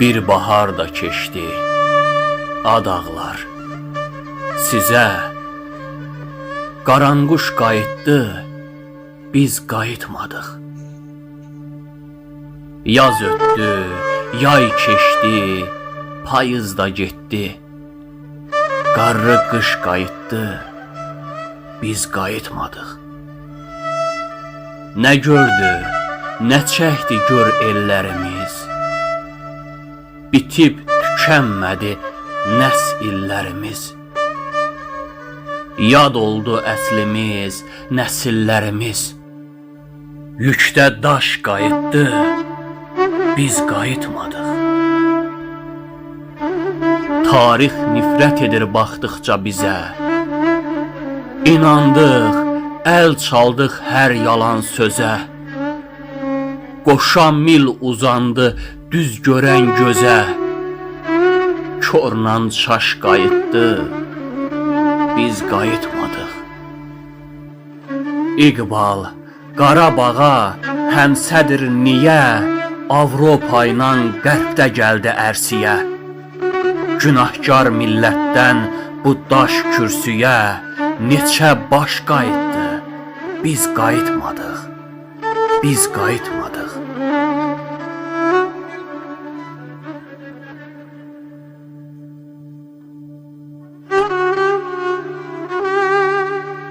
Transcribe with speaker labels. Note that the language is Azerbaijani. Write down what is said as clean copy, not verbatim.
Speaker 1: Bir bahar da keçdi, ad ağlar. Sizə qaranquş qayıtdı, biz qayıtmadıq. Yaz ötdü, yay keçdi, payız da getdi. Qarlı qış qayıtdı, biz qayıtmadıq. Nə gördü, nə çəkdi gör ellərimiz. Bitib tükənmədi nəsillərimiz. Yad oldu əslimiz, nəsillərimiz. Yükdə daş qayıtdı, biz qayıtmadıq. Tarix nifrət edir baxdıqca bizə. İnandıq, əl çaldıq hər yalan sözə. Qoşa mil uzandı düz görən gözə. Kornan çaş qayıtdı, biz qayıtmadıq. İqbal, Qarabağa həmsədir niyə? Avropa ilə qərbdə gəldi ərsiyə. Günahkar millətdən bu daş kürsüyə neçə baş qayıtdı, biz qayıtmadıq, biz qayıtmadıq.